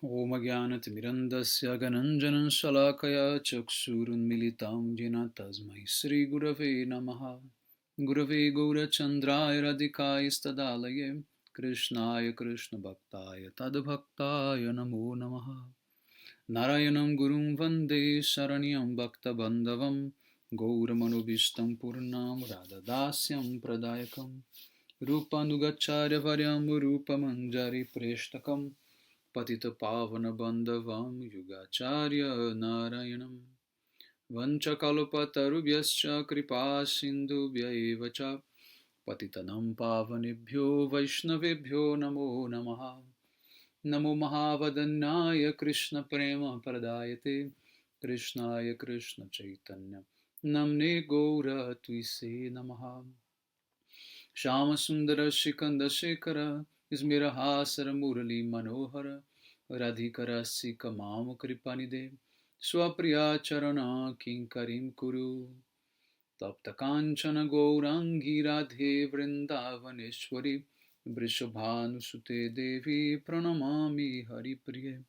Om Jnanatimirandasya Gananjanan Shalakaya Chakshurunmilitam Jena Tasmai Sri Gurave Namaha Gurave Gaurachandraya Radhikaya Stadalaye Krishnaya Krishna Bhaktaya Tadbhaktaya Namo Namaha Narayanam Gurum Vande Saranyam Bhakta Bandhavam Gauramanovistam Purnam Radhadasyam Pradayakam Rupanugacharya Varyam Rupamanjari Preshtakam Patita Pavana Bandhavam Yugacharya Narayanam Vanchakalpatarubhyascha Kripa Sindhubhya Evacha Patitanam Pavanebhyo Vaishnavebhyo Namo Namaha Namo Mahavadanyaya Krishna Prema Pradayate Krishnaya Krishna Chaitanya Namne Gaura Tuise Namaha Shama Sundara Shikanda Shekara Ismirahasara Murali Manohara Radhikara Sika Mama Kripanide Swapriya Charana Kinkarim Kuru Tapta Kanchana Gourangi Radhe Vrindavaneshwari Vrishabhanu Sute Devi Pranamami Hari Priye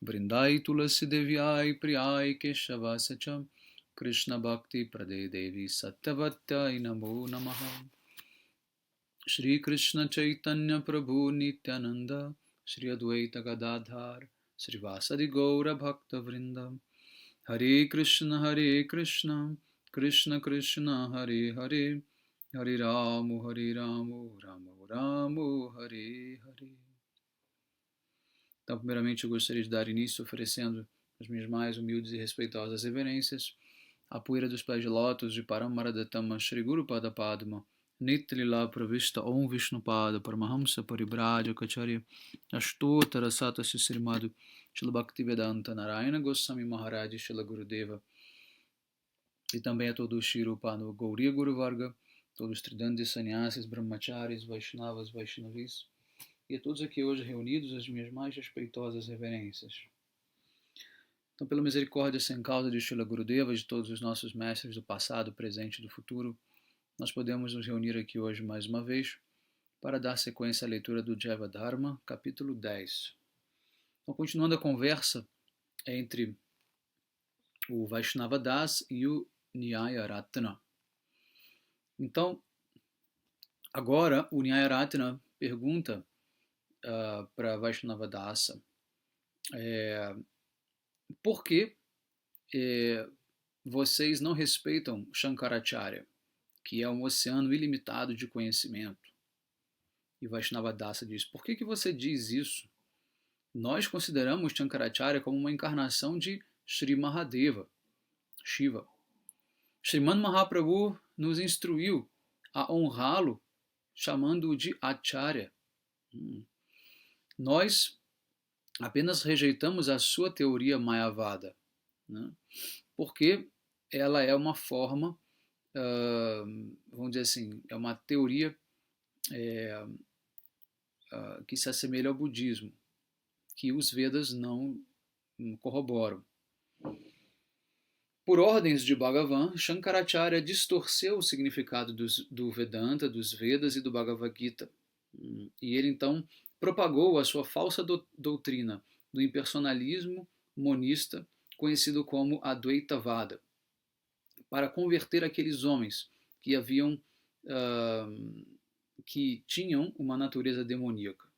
Vrindai Tulasi Devyai Priyai Keshava Sacham Krishna Bhakti Prade Devi Sattvatyai Namo Namaha Shri Krishna Chaitanya Prabhu Nityananda Shri Advaita Gadadhar Shri Vasadi Gaura Bhakta Vrinda Hare Krishna Krishna Krishna Hare Hare Hare Ramu Ramu Ramu Hare Hare. Então, primeiramente, eu gostaria de dar início oferecendo as minhas mais humildes e respeitosas reverências à poeira dos pés de lótus de Paramaradatama Shri Guru Pada Padma Nitlila Pravista Om Vishnupada Paramahamsa Paribrajacharya Ashtotara Satasya Srimado Shila Bhaktivedanta Narayana Goswami Maharaj Shila Gurudeva e também a todo o Shirupa no Gauriya Guru Varga, todos os Tridantis, Sannyasis, Brahmacharis, Vaishnavas, Vaishnavis e a todos aqui hoje reunidos as minhas mais respeitosas reverências. Então, pela misericórdia sem causa de Shila Gurudeva e de todos os nossos mestres do passado, presente e do futuro, nós podemos nos reunir aqui hoje mais uma vez para dar sequência à leitura do Jaiva Dharma, capítulo 10. Então, continuando a conversa entre o Vaishnava Das e o Nyaya Ratna. Então, agora o Nyaya Ratna pergunta para Vaishnava Dasa por que vocês não respeitam Shankaracharya, que é um oceano ilimitado de conhecimento? E Vaishnava Dasa diz, por que você diz isso? Nós consideramos Shankaracharya como uma encarnação de Sri Mahadeva, Shiva. Sriman Mahaprabhu nos instruiu a honrá-lo, chamando-o de Acharya. Nós apenas rejeitamos a sua teoria Mayavada, né? Porque ela é uma forma, vamos dizer assim, é uma teoria que se assemelha ao budismo, que os Vedas não corroboram. Por ordens de Bhagavan, Shankaracharya distorceu o significado do Vedanta, dos Vedas e do Bhagavad Gita. E ele então propagou a sua falsa doutrina do impersonalismo monista, conhecido como Advaitavada, para converter aqueles homens que tinham uma natureza demoníaca.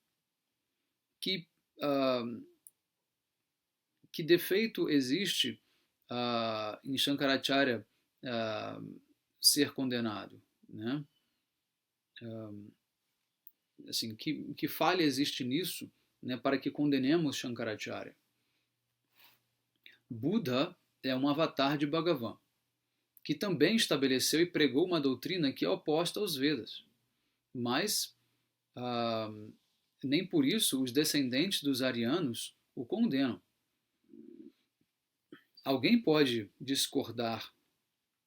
Que defeito existe em Shankaracharya ser condenado, né? Assim, que falha existe nisso, né, para que condenemos Shankaracharya? Buda é um avatar de Bhagavan, que também estabeleceu e pregou uma doutrina que é oposta aos Vedas. Mas nem por isso os descendentes dos arianos o condenam. Alguém pode discordar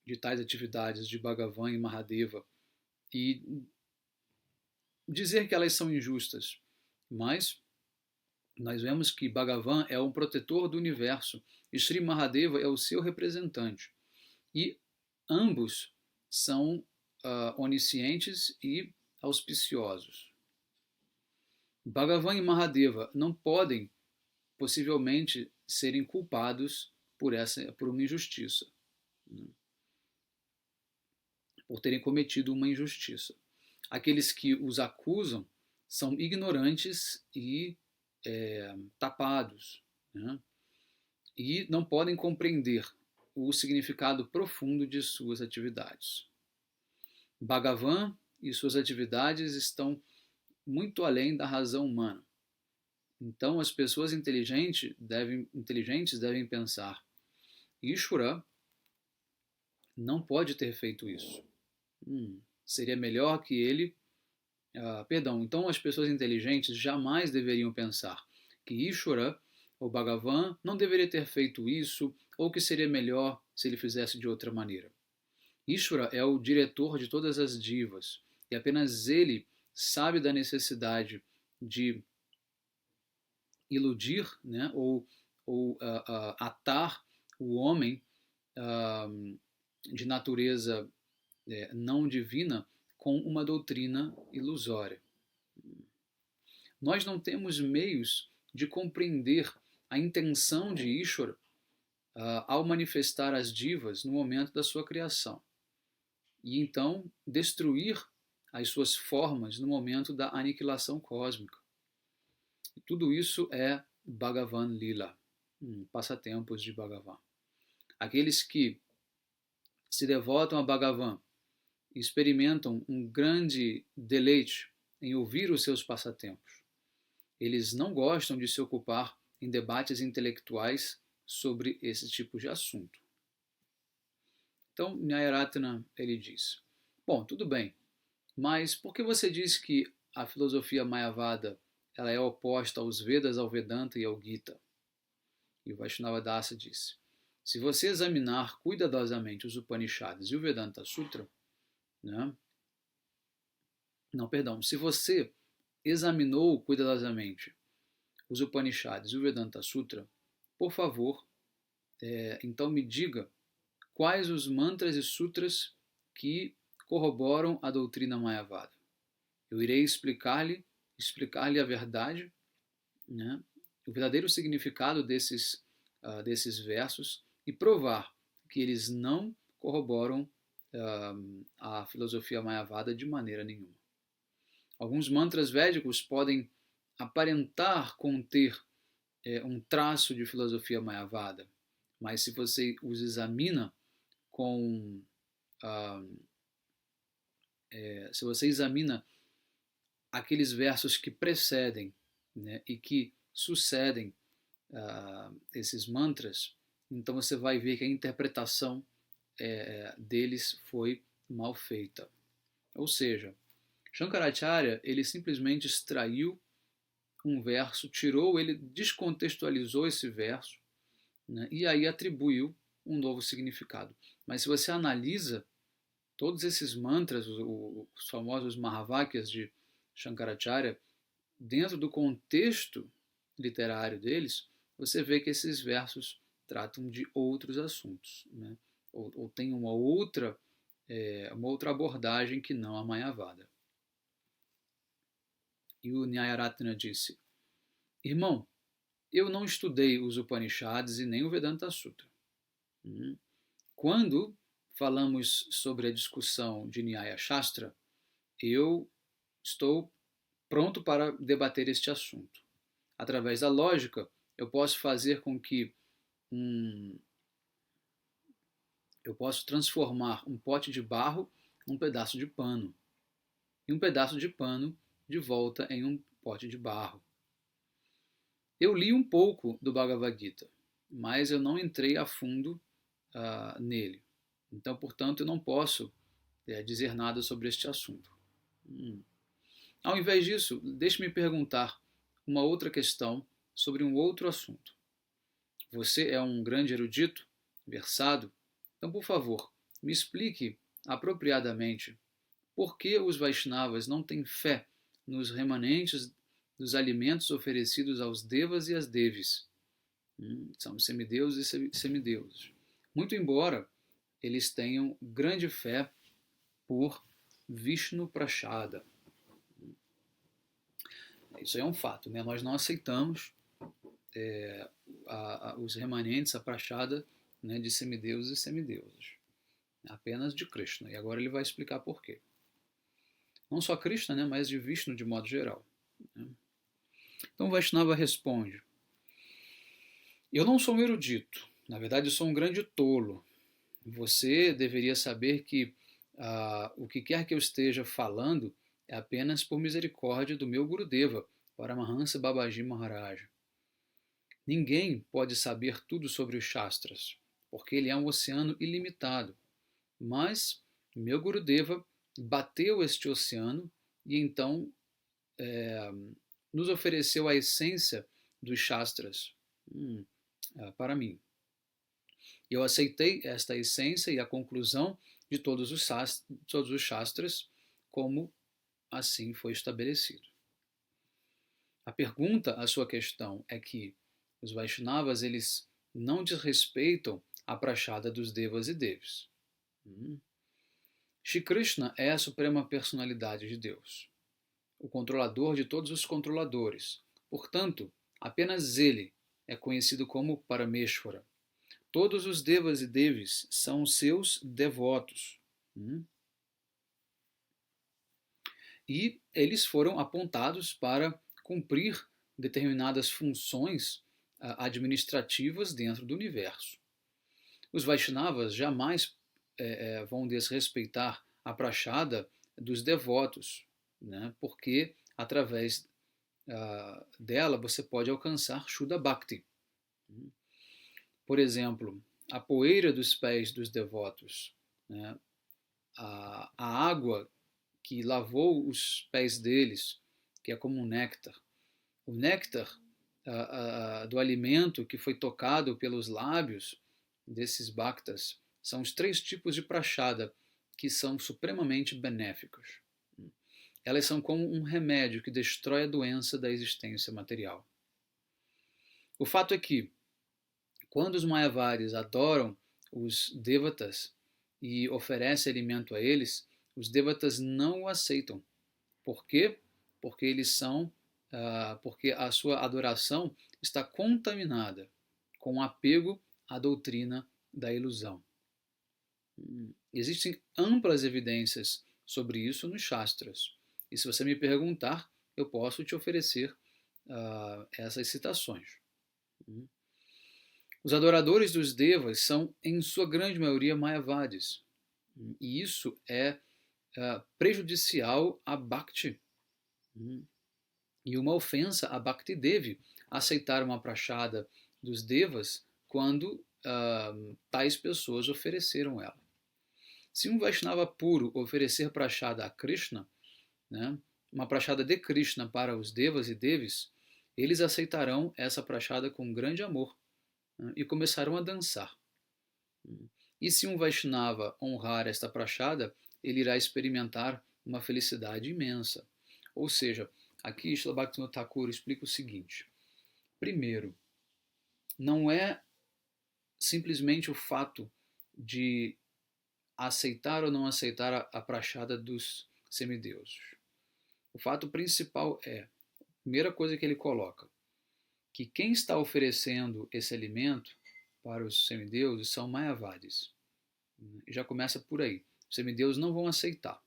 de tais atividades de Bhagavan e Mahadeva e dizer que elas são injustas, mas nós vemos que Bhagavan é um protetor do universo e Sri Mahadeva é o seu representante. E ambos são oniscientes e auspiciosos. Bhagavan e Mahadeva não podem possivelmente serem culpados por uma injustiça, né? Por terem cometido uma injustiça. Aqueles que os acusam são ignorantes e tapados, né? E não podem compreender o significado profundo de suas atividades. Bhagavan e suas atividades estão muito além da razão humana. Então, as pessoas inteligentes devem pensar: Ishvara não pode ter feito isso. Seria melhor que ele. Então, as pessoas inteligentes jamais deveriam pensar que Ishvara ou Bhagavan não deveria ter feito isso, ou que seria melhor se ele fizesse de outra maneira. Ishvara é o diretor de todas as divas, e apenas ele sabe da necessidade de iludir, né, ou atar o homem de natureza não divina com uma doutrina ilusória. Nós não temos meios de compreender a intenção de Ishvara ao manifestar as divas no momento da sua criação, e então destruir as suas formas no momento da aniquilação cósmica. E tudo isso é Bhagavan Lila, passatempos de Bhagavan. Aqueles que se devotam a Bhagavan experimentam um grande deleite em ouvir os seus passatempos. Eles não gostam de se ocupar em debates intelectuais sobre esse tipo de assunto. Então, Nyayaratna, ele diz: bom, tudo bem, mas por que você diz que a filosofia Mayavada ela é oposta aos Vedas, ao Vedanta e ao Gita? E o Vaishnava Dasa disse: se você examinar cuidadosamente os Upanishads e o Vedanta Sutra, né? Se você examinou cuidadosamente os Upanishads e o Vedanta Sutra, por favor, então me diga quais os mantras e sutras que corroboram a doutrina Mayavada. Eu irei explicar-lhe a verdade, né, o verdadeiro significado desses versos e provar que eles não corroboram a filosofia Mayavada de maneira nenhuma. Alguns mantras védicos podem aparentar conter um traço de filosofia Mayavada, mas se você os examina se você examina aqueles versos que precedem, né, e que sucedem esses mantras, então você vai ver que a interpretação deles foi mal feita. Ou seja, Shankaracharya ele simplesmente extraiu um verso, ele descontextualizou esse verso, né, e aí atribuiu um novo significado. Mas se você analisa todos esses mantras, os famosos Mahavakyas de Shankaracharya, dentro do contexto literário deles, você vê que esses versos tratam de outros assuntos, né? ou tem uma outra abordagem que não a Mayavada. E o Nyayaratna disse: irmão, eu não estudei os Upanishads e nem o Vedanta Sutra. Quando falamos sobre a discussão de Nyaya Shastra, eu estou pronto para debater este assunto. Através da lógica, eu posso fazer com que eu posso transformar um pote de barro num pedaço de pano, e um pedaço de pano de volta em um pote de barro. Eu li um pouco do Bhagavad Gita, mas eu não entrei a fundo nele. Então, portanto, eu não posso dizer nada sobre este assunto. Ao invés disso, deixe-me perguntar uma outra questão sobre um outro assunto. Você é um grande erudito, versado, então, por favor, me explique apropriadamente por que os Vaishnavas não têm fé nos remanentes dos alimentos oferecidos aos devas e às devis. São semideuses e semideuses. Muito embora eles tenham grande fé por Vishnu Prashada. Isso é um fato, né? Nós não aceitamos os remanentes, a prachada, né, de semideuses e semideuses, apenas de Krishna. E agora ele vai explicar por quê. Não só Krishna, né, mas de Vishnu de modo geral. Né? Então Vaishnava responde: eu não sou um erudito, na verdade eu sou um grande tolo. Você deveria saber que o que quer que eu esteja falando é apenas por misericórdia do meu Gurudeva, Paramahansa Babaji Maharaj. Ninguém pode saber tudo sobre os Shastras, porque ele é um oceano ilimitado. Mas meu Gurudeva bateu este oceano e então nos ofereceu a essência dos Shastras para mim. Eu aceitei esta essência e a conclusão de todos os Shastras, como assim foi estabelecido. A pergunta, a sua questão, é que os Vaishnavas, eles não desrespeitam a prachada dos Devas e Devis. Shri Krishna é a suprema personalidade de Deus, o controlador de todos os controladores. Portanto, apenas ele é conhecido como Parameshvara. Todos os Devas e Devis são seus devotos. E eles foram apontados para cumprir determinadas funções administrativas dentro do universo. Os Vaishnavas jamais vão desrespeitar a prachada dos devotos, né? Porque através dela você pode alcançar Shuddha Bhakti. Por exemplo, a poeira dos pés dos devotos, né? A água que lavou os pés deles, que é como um néctar. O néctar do alimento que foi tocado pelos lábios desses bhaktas são os 3 tipos de prachada que são supremamente benéficos. Elas são como um remédio que destrói a doença da existência material. O fato é que, quando os Mayavaris adoram os Devatas e oferecem alimento a eles, os Devatas não o aceitam. Por quê? Porque eles são, porque a sua adoração está contaminada com o apego à doutrina da ilusão. Existem amplas evidências sobre isso nos Shastras. E se você me perguntar, eu posso te oferecer essas citações. Os adoradores dos Devas são, em sua grande maioria, Mayavadis. E isso é prejudicial a Bhakti. E uma ofensa a Bhakti Devi aceitar uma prachada dos Devas quando tais pessoas ofereceram ela. Se um Vaishnava puro oferecer prachada a Krishna, né, uma prachada de Krishna para os Devas e Devis, eles aceitarão essa prachada com grande amor, né, e começarão a dançar. E se um Vaishnava honrar esta prachada, ele irá experimentar uma felicidade imensa. Ou seja, aqui Srila Bhaktivinoda Thakur explica o seguinte: primeiro, não é simplesmente o fato de aceitar ou não aceitar a prachada dos semideuses. O fato principal é, a primeira coisa que ele coloca, que quem está oferecendo esse alimento para os semideuses são Mayavadis. Já começa por aí. Os semideuses não vão aceitar.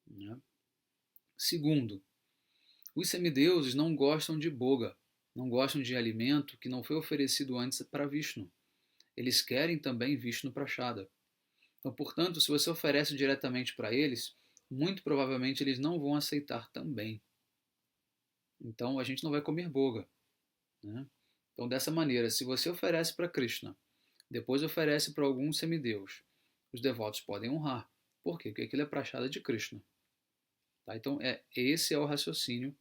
Né? Segundo, os semideuses não gostam de boga, não gostam de alimento que não foi oferecido antes para Vishnu. Eles querem também Vishnu Prachada. Então, portanto, se você oferece diretamente para eles, muito provavelmente eles não vão aceitar também. Então, a gente não vai comer boga. Né? Então, dessa maneira, se você oferece para Krishna, depois oferece para algum semideus, os devotos podem honrar. Por quê? Porque aquilo é prachada de Krishna. Tá? Então, esse é o raciocínio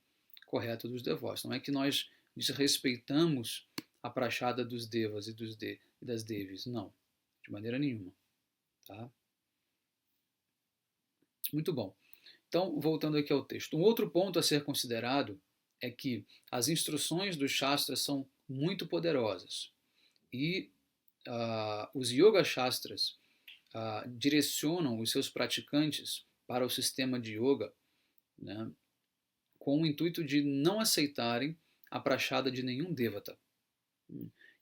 correto dos devotos. Não é que nós desrespeitamos a prachada dos devas e das devis. Não, de maneira nenhuma. Tá? Muito bom. Então, voltando aqui ao texto. Um outro ponto a ser considerado é que as instruções dos Shastras são muito poderosas. E os Yoga Shastras direcionam os seus praticantes para o sistema de Yoga, né, com o intuito de não aceitarem a prachada de nenhum Devata.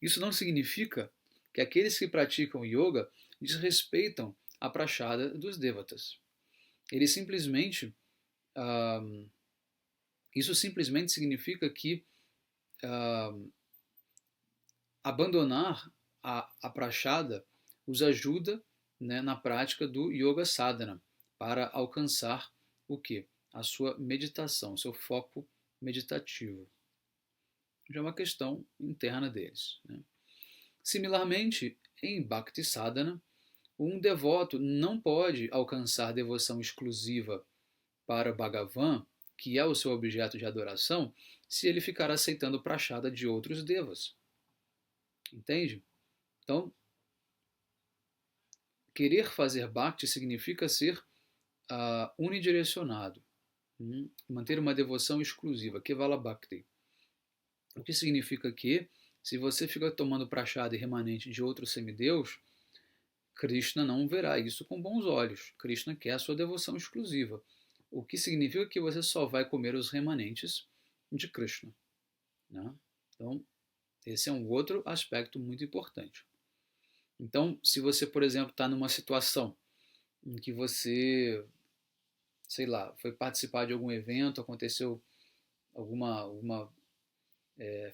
Isso não significa que aqueles que praticam yoga desrespeitam a prachada dos devatas. Eles simplesmente, ah, isso simplesmente significa que ah, abandonar a prachada os ajuda, né, na prática do yoga sadhana para alcançar o que? A sua meditação, seu foco meditativo. Já é uma questão interna deles, né? Similarmente, em Bhakti Sadhana, um devoto não pode alcançar devoção exclusiva para Bhagavan, que é o seu objeto de adoração, se ele ficar aceitando prachada de outros devas. Entende? Então, querer fazer Bhakti significa ser unidirecionado, manter uma devoção exclusiva, Kevala Bhakti. O que significa que, se você fica tomando prachada e remanente de outro semideus, Krishna não verá isso com bons olhos. Krishna quer a sua devoção exclusiva, o que significa que você só vai comer os remanentes de Krishna, né? Então, esse é um outro aspecto muito importante. Então, se você, por exemplo, está numa situação em que você, sei lá, foi participar de algum evento, aconteceu alguma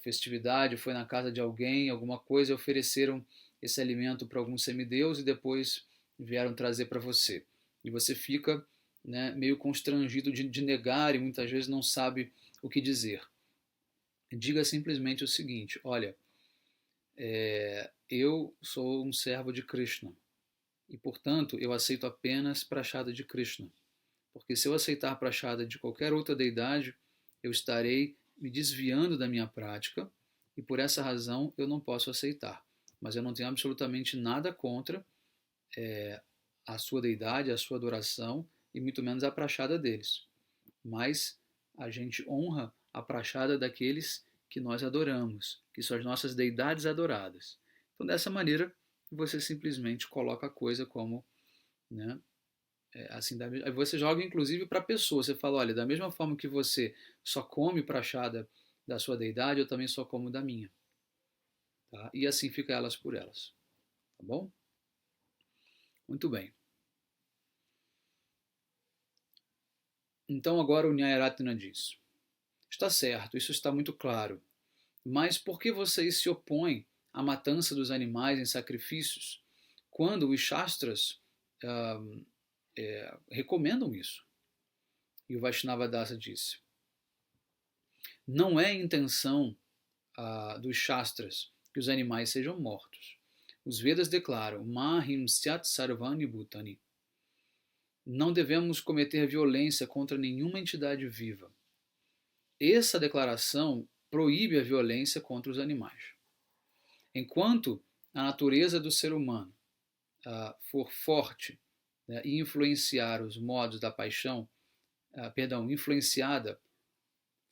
festividade, foi na casa de alguém, alguma coisa, ofereceram esse alimento para algum semideus e depois vieram trazer para você. E você fica, né, meio constrangido de negar e muitas vezes não sabe o que dizer. Diga simplesmente o seguinte: olha, eu sou um servo de Krishna e, portanto, eu aceito apenas prachada de Krishna. Porque se eu aceitar prachada de qualquer outra deidade, eu estarei me desviando da minha prática e por essa razão eu não posso aceitar. Mas eu não tenho absolutamente nada contra a sua deidade, a sua adoração e muito menos a prachada deles. Mas a gente honra a prachada daqueles que nós adoramos, que são as nossas deidades adoradas. Então, dessa maneira, você simplesmente coloca a coisa como, né, assim, aí você joga inclusive para a pessoa. Você fala, olha, da mesma forma que você só come prachada da sua deidade, eu também só como da minha. Tá? E assim fica elas por elas. Tá bom? Muito bem. Então agora o Nyayaratna diz: está certo, isso está muito claro. Mas por que vocês se opõem à matança dos animais em sacrifícios quando os Shastras recomendam isso? E o Vaishnava Dasa disse: não é intenção dos Shastras que os animais sejam mortos. Os Vedas declaram: Mahim Syat Sarvani Bhutani. Não devemos cometer violência contra nenhuma entidade viva. Essa declaração proíbe a violência contra os animais. Enquanto a natureza do ser humano for forte, né, e influenciar os modos da paixão, influenciada,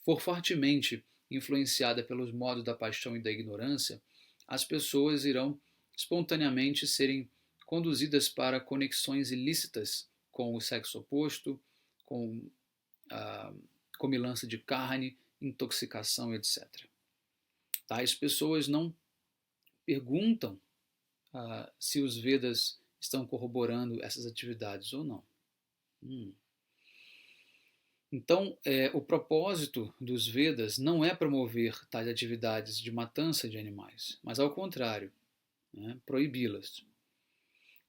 for fortemente influenciada pelos modos da paixão e da ignorância, as pessoas irão espontaneamente serem conduzidas para conexões ilícitas com o sexo oposto, com comilança de carne, intoxicação, etc. Tais pessoas não perguntam se os Vedas estão corroborando essas atividades ou não. Então, o propósito dos Vedas não é promover tais atividades de matança de animais, mas ao contrário, né, proibi-las.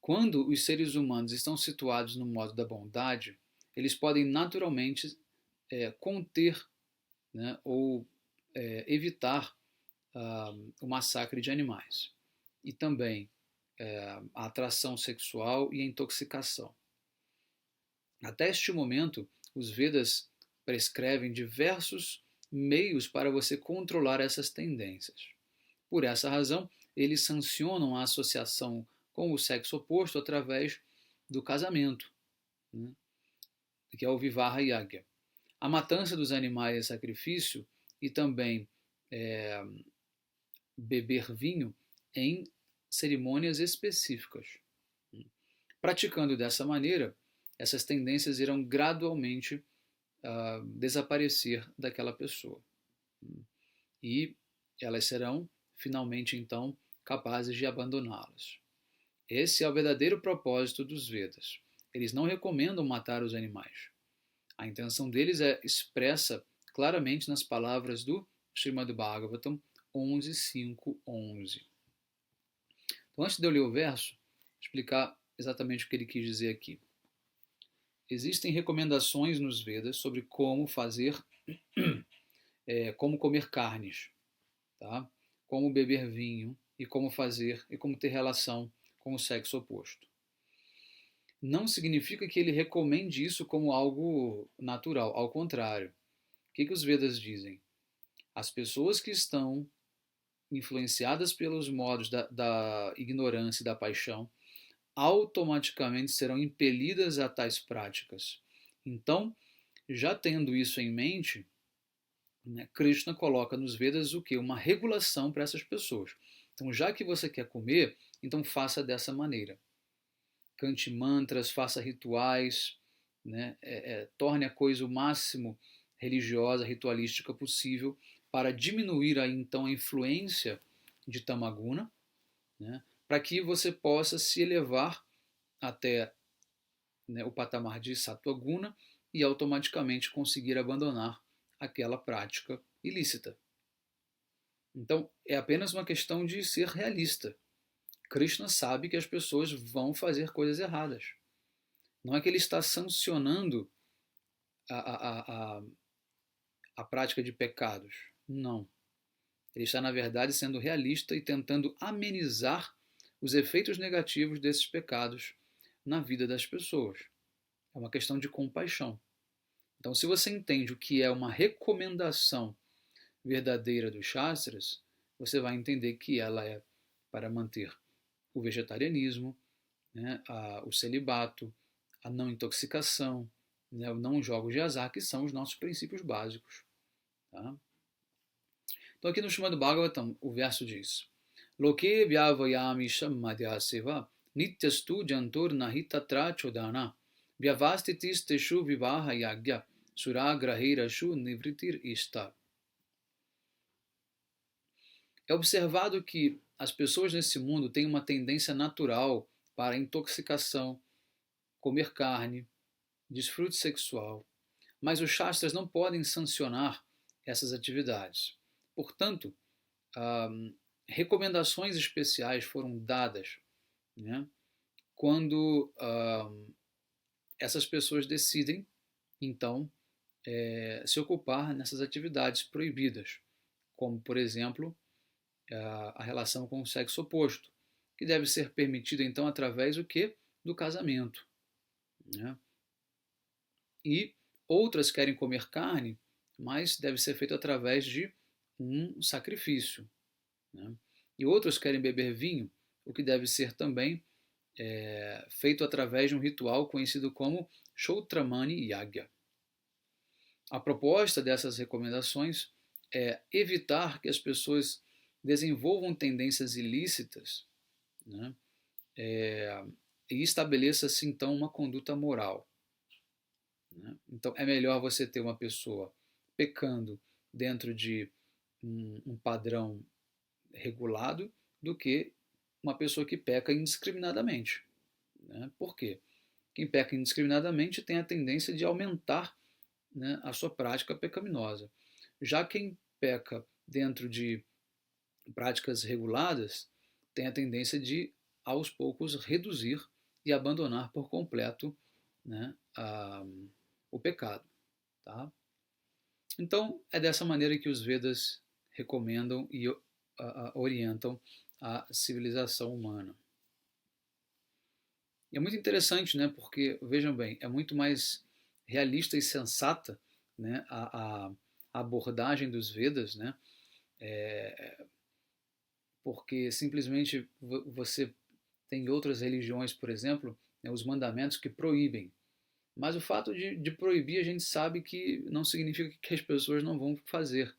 Quando os seres humanos estão situados no modo da bondade, eles podem naturalmente conter, né, ou evitar o massacre de animais e também a atração sexual e a intoxicação. Até este momento, os Vedas prescrevem diversos meios para você controlar essas tendências. Por essa razão, eles sancionam a associação com o sexo oposto através do casamento, né, que é o Vivaha Yagya. A matança dos animais é sacrifício e também beber vinho em cerimônias específicas. Praticando dessa maneira, essas tendências irão gradualmente desaparecer daquela pessoa. E elas serão finalmente então capazes de abandoná-los. Esse é o verdadeiro propósito dos Vedas. Eles não recomendam matar os animais. A intenção deles é expressa claramente nas palavras do Srimad Bhagavatam 11.5.11. Então, antes de eu ler o verso, explicar exatamente o que ele quis dizer aqui. Existem recomendações nos Vedas sobre como fazer, como comer carnes, tá? Como beber vinho e como fazer e como ter relação com o sexo oposto. Não significa que ele recomende isso como algo natural, ao contrário. O que os Vedas dizem? As pessoas que estão influenciadas pelos modos da ignorância e da paixão automaticamente serão impelidas a tais práticas. Então, já tendo isso em mente, né, Krishna coloca nos Vedas o quê? Uma regulação para essas pessoas. Então, já que você quer comer, então faça dessa maneira. Cante mantras, faça rituais, né, torne a coisa o máximo religiosa, ritualística possível para diminuir aí, então a influência de Tamaguna, né, para que você possa se elevar até, né, o patamar de Sattva-guna e automaticamente conseguir abandonar aquela prática ilícita. Então, é apenas uma questão de ser realista. Krishna sabe que as pessoas vão fazer coisas erradas. Não é que ele está sancionando a prática de pecados. Não. Ele está, na verdade, sendo realista e tentando amenizar os efeitos negativos desses pecados na vida das pessoas. É uma questão de compaixão. Então, se você entende o que é uma recomendação verdadeira dos Shastras, você vai entender que ela é para manter o vegetarianismo, né, o celibato, a não intoxicação, né, o não jogos de azar, que são os nossos princípios básicos. Tá? Então aqui no Srimad Bhagavatam, o verso diz: Loke vyavayami shammadhyaseva nityastu jantur nahi tatra chodana vyavastitisteshu vivaha yagya suragrahirashu nivritir ista. É observado que as pessoas nesse mundo têm uma tendência natural para intoxicação, comer carne, desfrute sexual, mas os Shastras não podem sancionar essas atividades. Portanto, recomendações especiais foram dadas, né, quando essas pessoas decidem, então, se ocupar nessas atividades proibidas, como, por exemplo, a relação com o sexo oposto, que deve ser permitida, então, através do quê? Do casamento. Né? E outras querem comer carne, mas deve ser feito através de um sacrifício. Né? E outros querem beber vinho, o que deve ser também feito através de um ritual conhecido como Shautramani Yagya. A proposta dessas recomendações é evitar que as pessoas desenvolvam tendências ilícitas, né, e estabeleça-se então uma conduta moral. Né? Então é melhor você ter uma pessoa pecando dentro de um padrão regulado do que uma pessoa que peca indiscriminadamente. Né? Por quê? Quem peca indiscriminadamente tem a tendência de aumentar, né, a sua prática pecaminosa. Já quem peca dentro de práticas reguladas tem a tendência de, aos poucos, reduzir e abandonar por completo, né, o pecado. Tá? Então, é dessa maneira que os Vedas recomendam e orientam a civilização humana. E é muito interessante, né, porque, vejam bem, é muito mais realista e sensata, né, a abordagem dos Vedas, né, porque simplesmente você tem outras religiões, por exemplo, né, os mandamentos que proíbem. Mas o fato de proibir, a gente sabe que não significa que as pessoas não vão fazer.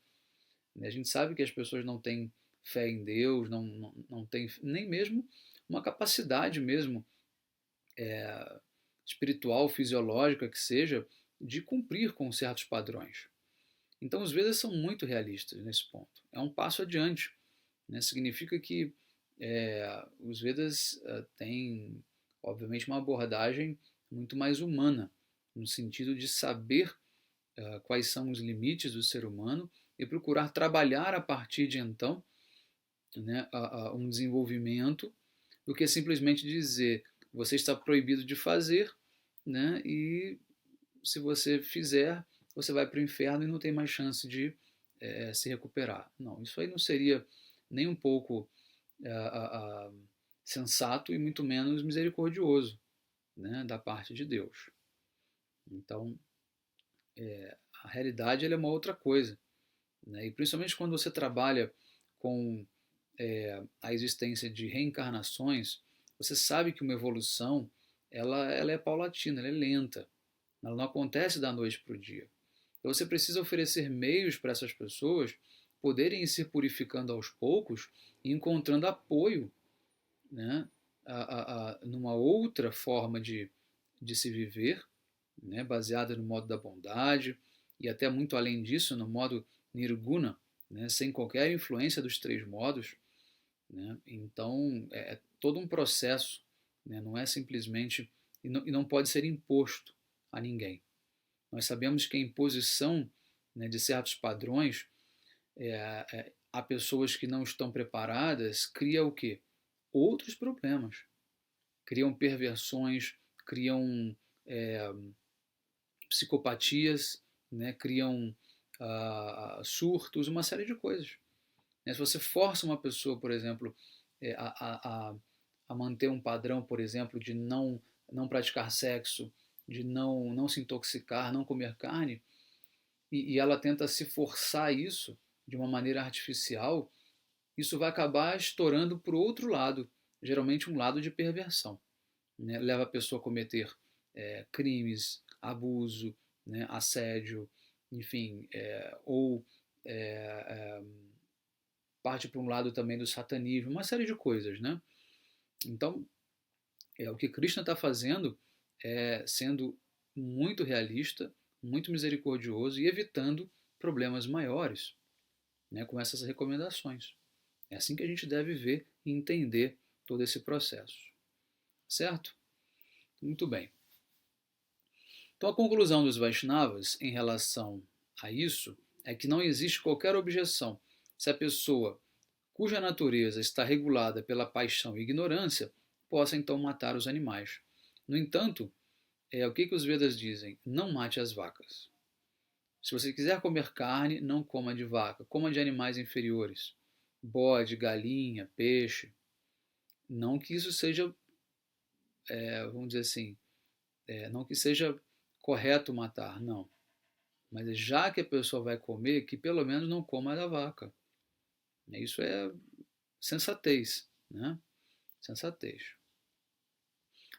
A gente sabe que as pessoas não têm fé em Deus, não têm nem mesmo uma capacidade mesmo espiritual, fisiológica que seja, de cumprir com certos padrões. Então os Vedas são muito realistas nesse ponto. É um passo adiante né? Significa que os Vedas têm, obviamente, uma abordagem muito mais humana, no sentido de saber quais são os limites do ser humano e procurar trabalhar a partir de então, né, um desenvolvimento, do que simplesmente dizer você está proibido de fazer, né, e se você fizer, você vai para o inferno e não tem mais chance de se recuperar. Não, isso aí não seria nem um pouco sensato e muito menos misericordioso, né, da parte de Deus. Então, a realidade ela é uma outra coisa, né? E principalmente quando você trabalha com a existência de reencarnações, você sabe que uma evolução ela é paulatina, ela é lenta, ela não acontece da noite para o dia. Então você precisa oferecer meios para essas pessoas poderem ir se purificando aos poucos e encontrando apoio, né, numa outra forma de se viver, né, baseada no modo da bondade e até muito além disso, no modo nirguna, né, sem qualquer influência dos três modos. Né? Então, é todo um processo, né? Não é simplesmente, e não pode ser imposto a ninguém. Nós sabemos que a imposição, né, de certos padrões a pessoas que não estão preparadas cria o quê? Outros problemas. Criam perversões, criam psicopatias, né? Criam surtos, uma série de coisas. Se você força uma pessoa, por exemplo, a manter um padrão, por exemplo, de não praticar sexo, de não se intoxicar, não comer carne, e ela tenta se forçar isso de uma maneira artificial, isso vai acabar estourando para o outro lado, geralmente um lado de perversão. Né? Leva a pessoa a cometer crimes, abuso, né? Assédio, enfim, ou parte para um lado também do satanismo, uma série de coisas, né? Então, o que Krishna está fazendo é sendo muito realista, muito misericordioso e evitando problemas maiores, né, com essas recomendações. É assim que a gente deve ver e entender todo esse processo. Certo? Muito bem. Então, a conclusão dos Vaishnavas em relação a isso é que não existe qualquer objeção se a pessoa cuja natureza está regulada pela paixão e ignorância possa então matar os animais. No entanto, o que os Vedas dizem? Não mate as vacas. Se você quiser comer carne, não coma de vaca, coma de animais inferiores, bode, galinha, peixe. Não que isso seja, vamos dizer assim, não que seja correto matar, não. Mas já que a pessoa vai comer, que pelo menos não coma da vaca. Isso é sensatez, né? Sensatez.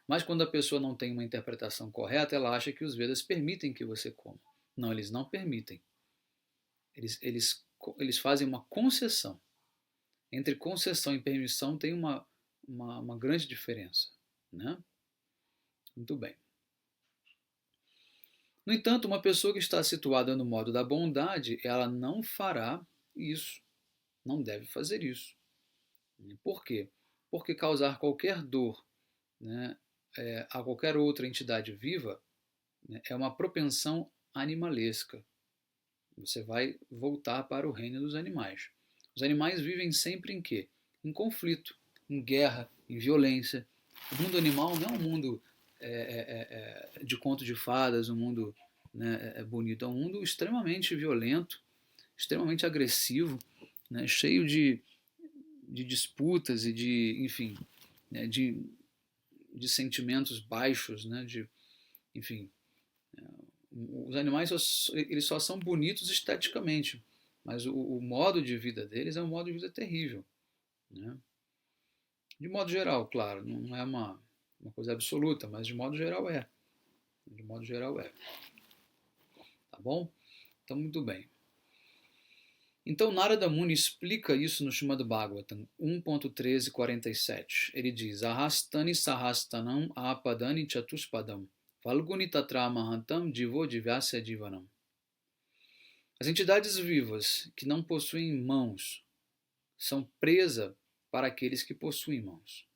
Mas quando a pessoa não tem uma interpretação correta, ela acha que os Vedas permitem que você coma. Não, eles não permitem. Eles fazem uma concessão. Entre concessão e permissão tem uma grande diferença. Né? Muito bem. No entanto, uma pessoa que está situada no modo da bondade, ela não fará isso. Não deve fazer isso. Por quê? Porque causar qualquer dor, né, a qualquer outra entidade viva, né, é uma propensão animalesca. Você vai voltar para o reino dos animais. Os animais vivem sempre em quê? Em conflito, em guerra, em violência. O mundo animal não é um mundo de conto de fadas, um mundo, né, bonito. É um mundo extremamente violento, extremamente agressivo, né, cheio de disputas e enfim, né, de sentimentos baixos, né, enfim, os animais eles só são bonitos esteticamente, mas o modo de vida deles é um modo de vida terrível, né? De modo geral, claro, não é uma coisa absoluta, mas de modo geral é. De modo geral é. Tá bom? Então, muito bem. Então, Narada Muni explica isso no Srimad Bhagavatam 1.1347. Ele diz: Ahastani sahastanam apadani chatuspadam Falguni tatra mahantam jivo divyasya jivanam. As entidades vivas que não possuem mãos, são presa para aqueles que possuem mãos.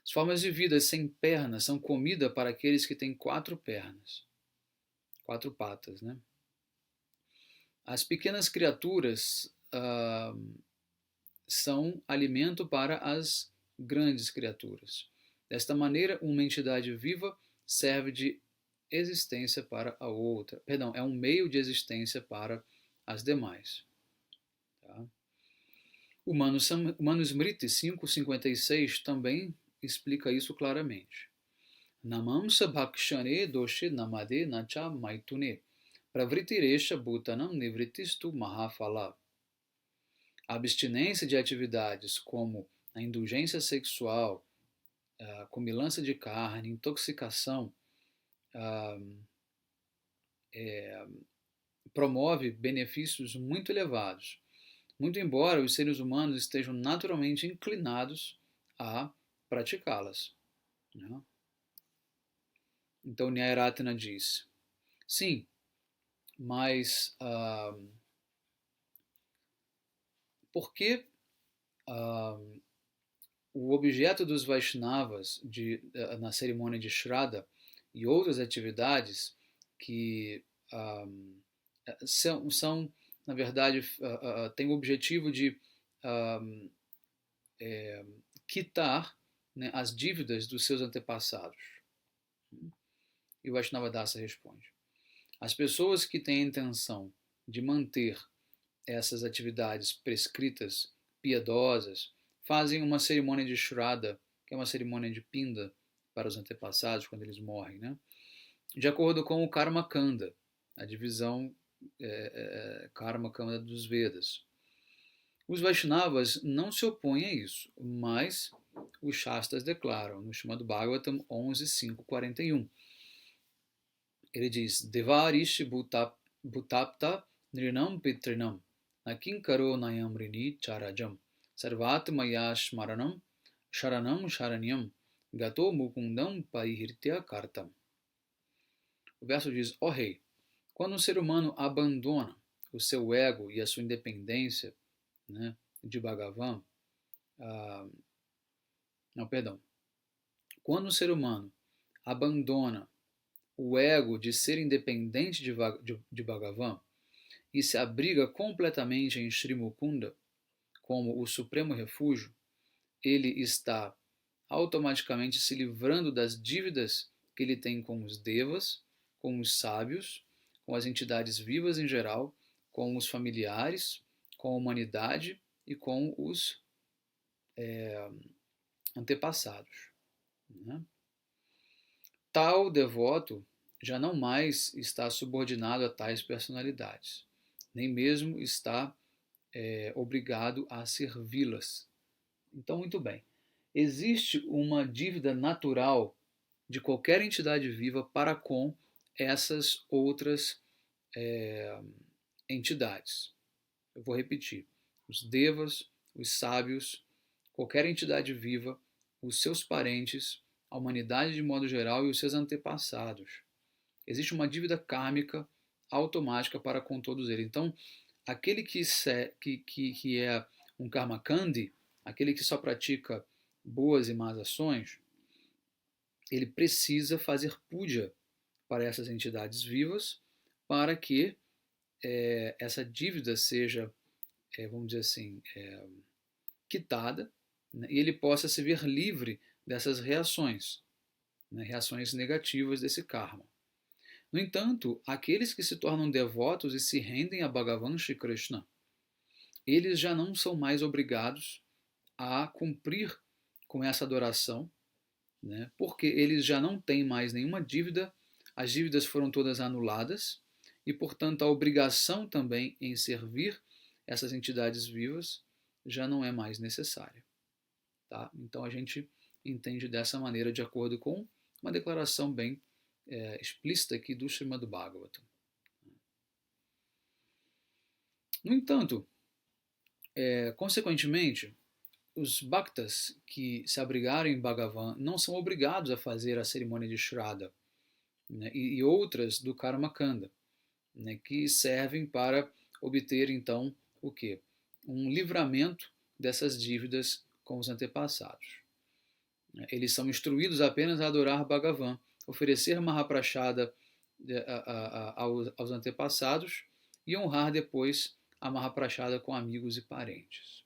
As formas de vida sem pernas são comida para aqueles que têm 4 pernas, 4 patas, né? As pequenas criaturas são alimento para as grandes criaturas. Desta maneira, uma entidade viva serve de existência para a outra. Perdão, é um meio de existência para as demais. Tá? O Manusmriti 5.56 também explica isso claramente. Namamsa bhakshane doshe namade nacha maitune pravritiresha bhutanam nivrittistu mahafala. A abstinência de atividades como a indulgência sexual, a comilança de carne, intoxicação, promove benefícios muito elevados, muito embora os seres humanos estejam naturalmente inclinados a praticá-las. Né? Então, Nyayaratna diz, sim, mas por que o objeto dos Vaishnavas na cerimônia de Shraddha e outras atividades que são, na verdade, têm o objetivo de quitar, né, as dívidas dos seus antepassados. E o Vaishnava Dasa responde: as pessoas que têm a intenção de manter essas atividades prescritas, piedosas, fazem uma cerimônia de Shraddha, que é uma cerimônia de pinda para os antepassados quando eles morrem, né? De acordo com o Karma Kanda, a divisão Karma Kanda dos Vedas. Os Vaishnavas não se opõem a isso, mas os Shastras declaram, no Srimad Bhagavatam 11.5.41. Ele diz, Devarishi bhutapta nrinam pitrinam nakinkaro nayamrini charajam sarvatmaya shmaranam sharanam sharanyam gato mukundam parihirtya kartam. O verso diz, ó rei, quando um ser humano abandona o seu ego e a sua independência, né, de Bhagavan, quando um ser humano abandona o ego de ser independente de Bhagavan e se abriga completamente em Sri Mukunda como o supremo refúgio, ele está automaticamente se livrando das dívidas que ele tem com os devas, com os sábios, com as entidades vivas em geral, com os familiares, com a humanidade e com os antepassados. Né? Tal devoto já não mais está subordinado a tais personalidades, nem mesmo está obrigado a servi-las. Então, muito bem. Existe uma dívida natural de qualquer entidade viva para com essas outras entidades. Eu vou repetir. Os devas, os sábios, qualquer entidade viva, os seus parentes, a humanidade de modo geral e os seus antepassados. Existe uma dívida kármica automática para com todos eles. Então, aquele que é um karmakandi, aquele que só pratica boas e más ações, ele precisa fazer puja para essas entidades vivas para que essa dívida seja, vamos dizer assim, quitada, né, e ele possa se ver livre dessas reações, né, reações negativas desse karma. No entanto, aqueles que se tornam devotos e se rendem a Bhagavan Shri Krishna, eles já não são mais obrigados a cumprir com essa adoração, né, porque eles já não têm mais nenhuma dívida, as dívidas foram todas anuladas, e, portanto, a obrigação também em servir essas entidades vivas já não é mais necessária. Tá? Então, a gente entende dessa maneira, de acordo com uma declaração bem explícita aqui do Srimad Bhagavatam. No entanto, consequentemente, os bhaktas que se abrigaram em Bhagavan não são obrigados a fazer a cerimônia de Shraddha, né, e outras do Karma Kanda, né, que servem para obter, então, o quê? um livramento dessas dívidas com os antepassados. Eles são instruídos apenas a adorar Bhagavan, oferecer Mahaprasada aos antepassados e honrar depois a Mahaprasada com amigos e parentes.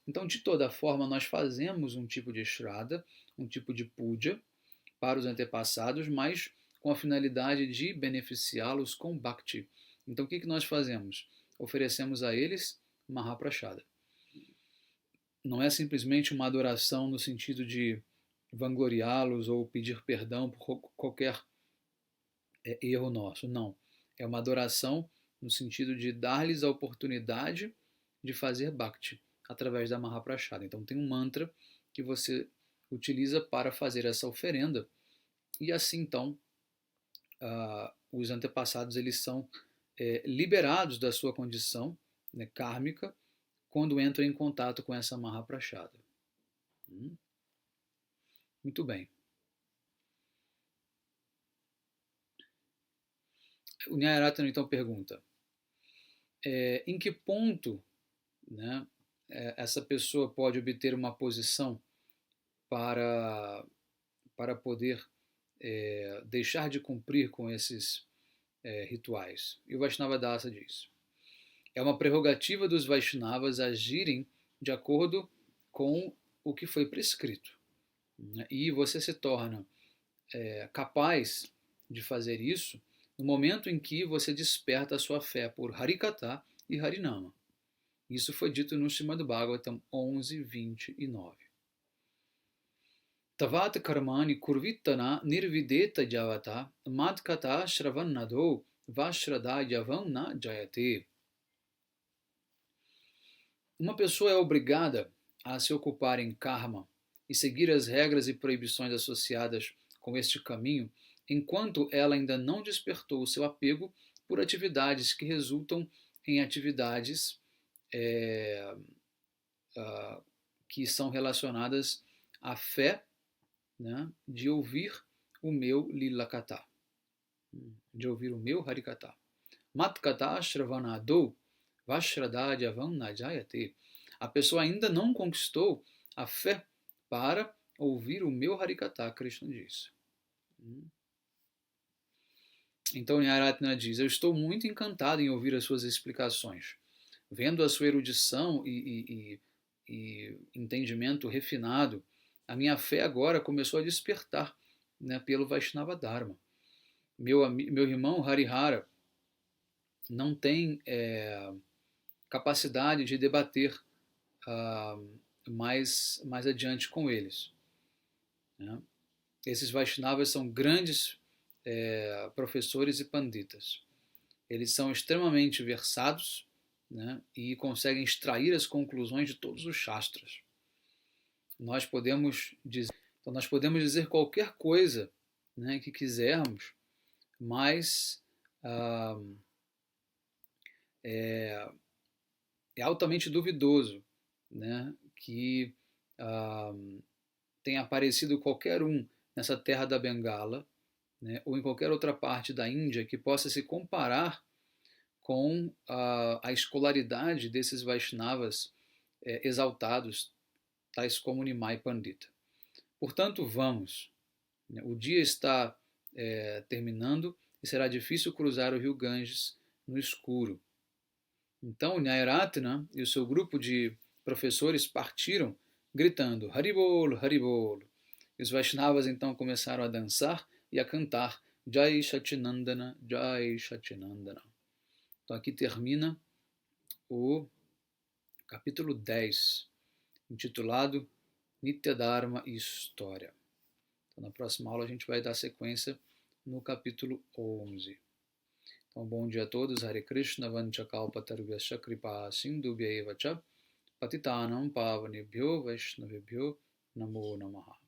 Então, de toda forma, nós fazemos um tipo de Shraddha, um tipo de puja para os antepassados, mas com a finalidade de beneficiá-los com Bhakti. Então, o que nós fazemos? Oferecemos a eles Mahaprasada. Não é simplesmente uma adoração no sentido de vangloriá-los ou pedir perdão por qualquer erro nosso. Não. É uma adoração no sentido de dar-lhes a oportunidade de fazer Bhakti através da Mahaprasada. Então tem um mantra que você utiliza para fazer essa oferenda e assim então os antepassados eles são liberados da sua condição, né, kármica quando entram em contato com essa Mahaprasada. Muito bem. O Nyayaratana então pergunta, em que ponto, né, essa pessoa pode obter uma posição para poder deixar de cumprir com esses rituais? E o Vaishnava Dasa diz, é uma prerrogativa dos Vaishnavas agirem de acordo com o que foi prescrito. E você se torna capaz de fazer isso no momento em que você desperta a sua fé por Harikatha e Harinama. Isso foi dito no Srimad Bhagavatam 11:29. Tavat karmani kurvitana nirvideta javata madkata shravannado vashrada yavam na jayate. Uma pessoa é obrigada a se ocupar em karma e seguir as regras e proibições associadas com este caminho, enquanto ela ainda não despertou o seu apego por atividades que resultam em atividades que são relacionadas à fé, né, de ouvir o meu Lilakatha, de ouvir o meu Harikatha. Matkata Shravanado Vashradadyavam Najayate. A pessoa ainda não conquistou a fé para ouvir o meu Harikatha, Krishna diz. Então Nyayaratana diz, eu estou muito encantado em ouvir as suas explicações. Vendo a sua erudição e entendimento refinado, a minha fé agora começou a despertar, né, pelo Vaishnava Dharma. Meu irmão Harihara não tem capacidade de debater mais adiante com eles. Né? Esses Vaishnavas são grandes professores e panditas. Eles são extremamente versados, né, e conseguem extrair as conclusões de todos os shastras. Nós podemos dizer qualquer coisa, né, que quisermos, mas é altamente duvidoso, né, que tenha aparecido qualquer um nessa terra da Bengala, né, ou em qualquer outra parte da Índia que possa se comparar com a escolaridade desses Vaishnavas exaltados, tais como Nimai Pandita. Portanto, vamos. O dia está terminando e será difícil cruzar o rio Ganges no escuro. Então, o Nyayaratana e o seu grupo de professores partiram gritando Haribol, Haribol. E os Vaishnavas então começaram a dançar e a cantar Jai Shachinandana, Jai Shachinandana. Então aqui termina o capítulo 10, intitulado Nitya Dharma e História. Então na próxima aula a gente vai dar sequência no capítulo 11. Então bom dia a todos, Hare Krishna, Vanchakalpatarvyasya Kripa Sindhubhyaiva cha Patitanam Pavanebhyo Vaishnavebhyo Namo Namaha.